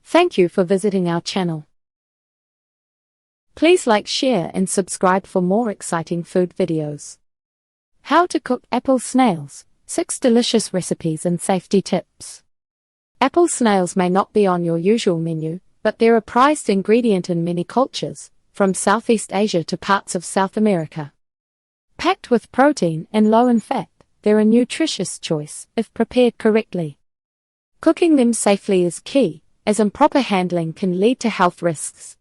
Thank you for visiting our channel. Please like, share and subscribe for more exciting food videos. How to cook apple snails, 6 delicious recipes and safety tips. Apple snails may not be on your usual menu, but they're a prized ingredient in many cultures, from Southeast Asia to parts of South America. Packed with protein and low in fat, they're a nutritious choice if prepared correctly. Cooking them safely is key, as improper handling can lead to health risks.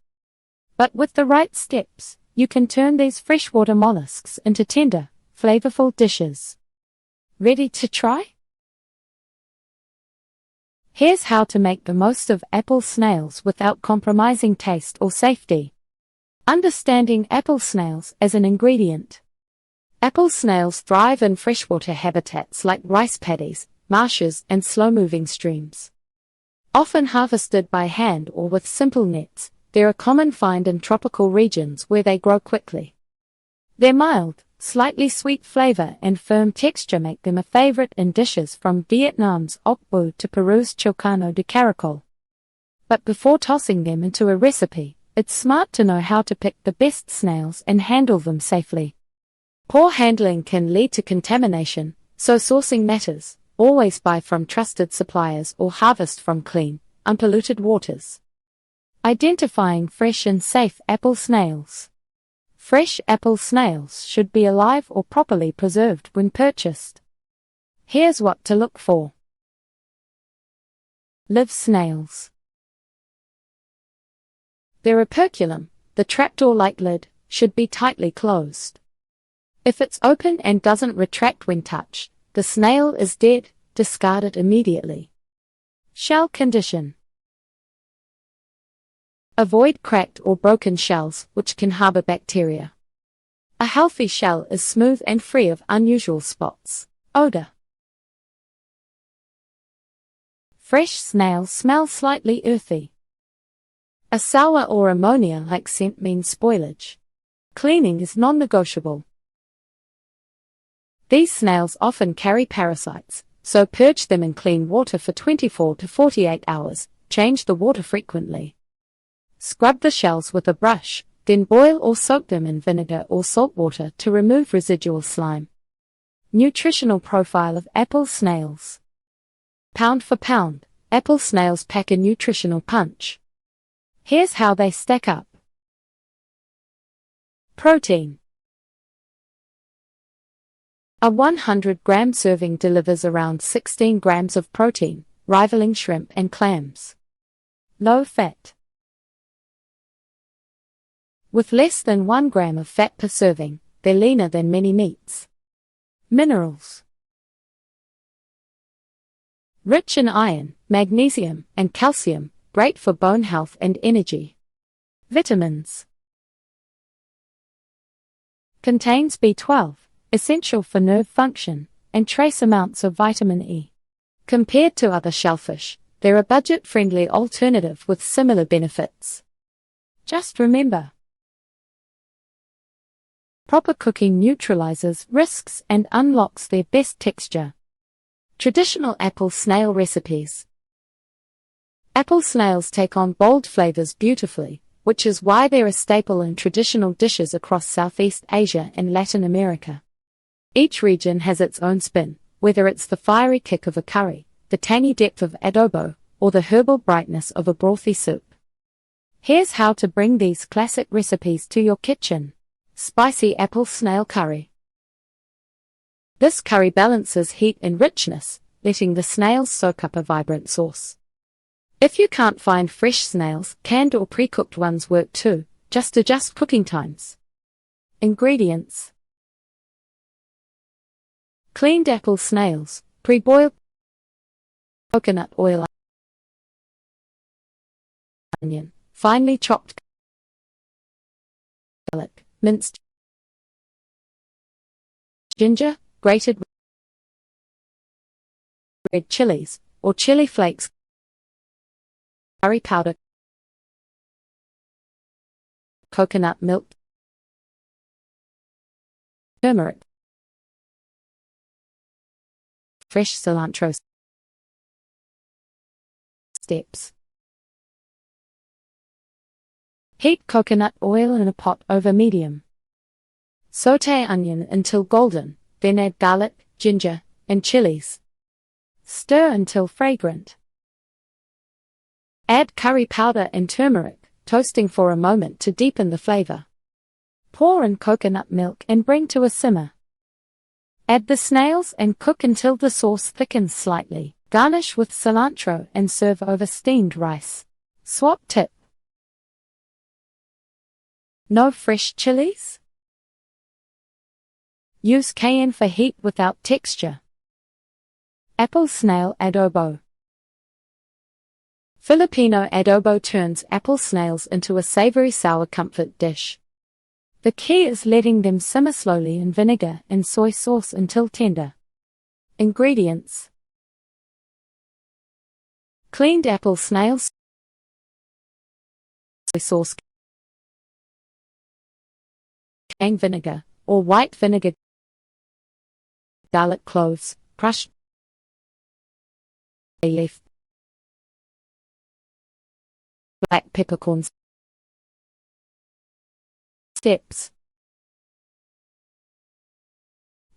But with the right steps, you can turn these freshwater mollusks into tender, flavorful dishes. Ready to try? Here's how to make the most of apple snails without compromising taste or safety. Understanding apple snails as an ingredient. Apple snails thrive in freshwater habitats like rice paddies, marshes and slow-moving streams. Often harvested by hand or with simple nets, they're a common find in tropical regions where they grow quickly. Their mild, slightly sweet flavor and firm texture make them a favorite in dishes from Vietnam's Adobo to Peru's Chilcano de Caracol. But before tossing them into a recipe, it's smart to know how to pick the best snails and handle them safely. Poor handling can lead to contamination, so sourcing matters. Always buy from trusted suppliers or harvest from clean, unpolluted waters. Identifying fresh and safe apple snails. Fresh apple snails should be alive or properly preserved when purchased. Here's what to look for. Live snails. Their operculum, the trapdoor-like lid, should be tightly closed. If it's open and doesn't retract when touched, the snail is dead, discard it immediately. Shell condition. Avoid cracked or broken shells, which can harbor bacteria. A healthy shell is smooth and free of unusual spots. Odor. Fresh snails smell slightly earthy. A sour or ammonia-like scent means spoilage. Cleaning is non-negotiable. These snails often carry parasites, so purge them in clean water for 24 to 48 hours, change the water frequently. Scrub the shells with a brush, then boil or soak them in vinegar or salt water to remove residual slime. Nutritional profile of apple snails. Pound for pound, apple snails pack a nutritional punch. Here's how they stack up. Protein. A 100-gram serving delivers around 16 grams of protein, rivaling shrimp and clams. Low fat. With less than 1 gram of fat per serving, they're leaner than many meats. Minerals. Rich in iron, magnesium, and calcium, great for bone health and energy. Vitamins. Contains B12, essential for nerve function, and trace amounts of vitamin E. Compared to other shellfish, they're a budget-friendly alternative with similar benefits. Just remember, proper cooking neutralizes risks and unlocks their best texture. Traditional apple snail recipes. Apple snails take on bold flavors beautifully, which is why they're a staple in traditional dishes across Southeast Asia and Latin America. Each region has its own spin, whether it's the fiery kick of a curry, the tangy depth of adobo, or the herbal brightness of a brothy soup. Here's how to bring these classic recipes to your kitchen. Spicy apple snail curry. This curry balances heat and richness, letting the snails soak up a vibrant sauce. If you can't find fresh snails, canned or pre-cooked ones work too, just adjust cooking times. Ingredients. Cleaned apple snails, pre-boiled coconut oil, onion, finely chopped garlic, minced ginger, grated red chilies, or chili flakes, curry powder, coconut milk, turmeric, fresh cilantro. Steps. Heat coconut oil in a pot over medium. Sauté onion until golden, then add garlic, ginger, and chilies. Stir until fragrant. Add curry powder and turmeric, toasting for a moment to deepen the flavor. Pour in coconut milk and bring to a simmer. Add the snails and cook until the sauce thickens slightly. Garnish with cilantro and serve over steamed rice. Swap tip: no fresh chilies? Use cayenne for heat without texture. Apple snail adobo. Filipino adobo turns apple snails into a savory sour comfort dish. The key is letting them simmer slowly in vinegar and soy sauce until tender. Ingredients: cleaned apple snails, soy sauce, cayenne vinegar or white vinegar, garlic cloves, crushed bay leaf, black peppercorns. Steps: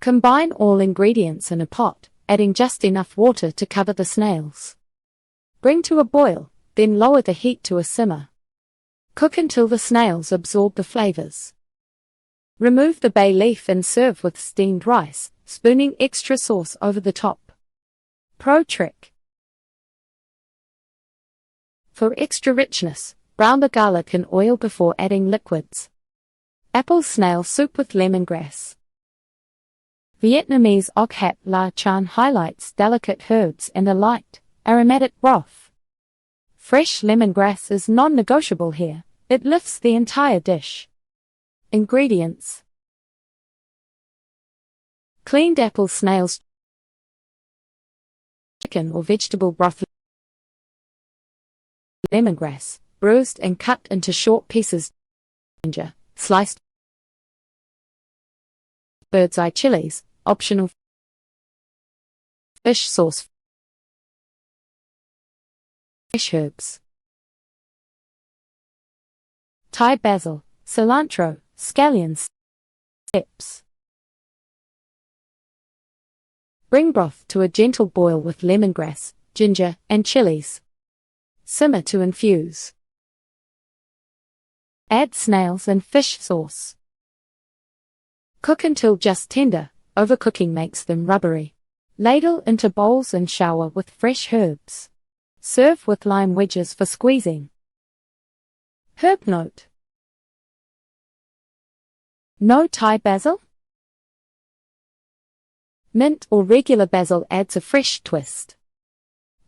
combine all ingredients in a pot, adding just enough water to cover the snails. Bring to a boil, then lower the heat to a simmer. Cook until the snails absorb the flavors. Remove the bay leaf and serve with steamed rice, spooning extra sauce over the top. Pro trick: for extra richness, brown the garlic in oil before adding liquids. Apple snail soup with lemongrass. Vietnamese oc hat la chan highlights delicate herbs and a light, aromatic broth. Fresh lemongrass is non-negotiable here. It lifts the entire dish. Ingredients: cleaned apple snails, chicken or vegetable broth, lemongrass, bruised and cut into short pieces, ginger, sliced, bird's eye chilies, optional, fish sauce, fresh herbs, Thai basil, cilantro, scallions. Steps: bring broth to a gentle boil with lemongrass, ginger, and chilies. Simmer to infuse. Add snails and fish sauce. Cook until just tender. Overcooking makes them rubbery. Ladle into bowls and shower with fresh herbs. Serve with lime wedges for squeezing. Herb note: no Thai basil? Mint or regular basil adds a fresh twist.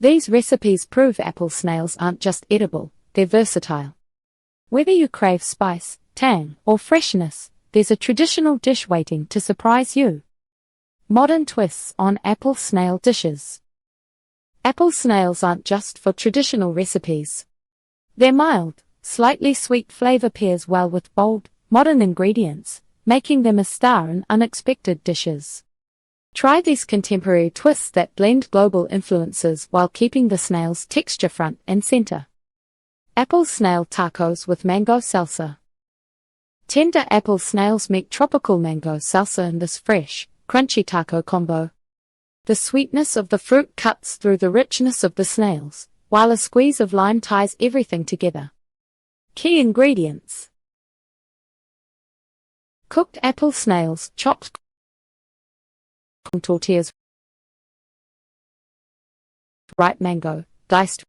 These recipes prove apple snails aren't just edible, they're versatile. Whether you crave spice, tang, or freshness, there's a traditional dish waiting to surprise you. Modern twists on apple snail dishes. Apple snails aren't just for traditional recipes. Their mild, slightly sweet flavor pairs well with bold, modern ingredients, making them a star in unexpected dishes. Try these contemporary twists that blend global influences while keeping the snail's texture front and center. Apple snail tacos with mango salsa. Tender apple snails meet tropical mango salsa in this fresh, crunchy taco combo. The sweetness of the fruit cuts through the richness of the snails, while a squeeze of lime ties everything together. Key ingredients: cooked apple snails, chopped tortillas, ripe mango, diced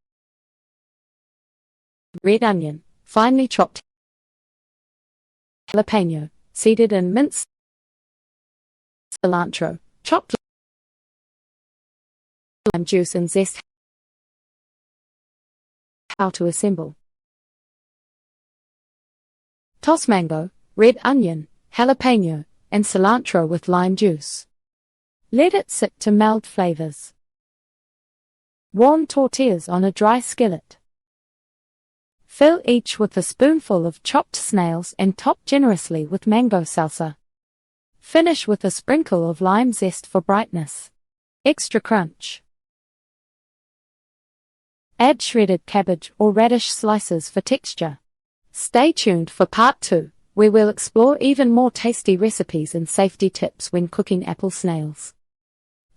red onion, finely chopped jalapeno, seeded and minced cilantro, chopped lime juice and zest. How to assemble: toss mango, red onion, jalapeno, and cilantro with lime juice. Let it sit to meld flavors. Warm tortillas on a dry skillet. Fill each with a spoonful of chopped snails and top generously with mango salsa. Finish with a sprinkle of lime zest for brightness. Extra crunch. Add shredded cabbage or radish slices for texture. Stay tuned for part 2, where we'll explore even more tasty recipes and safety tips when cooking apple snails.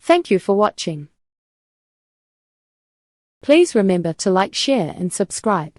Thank you for watching. Please remember to like, share and subscribe.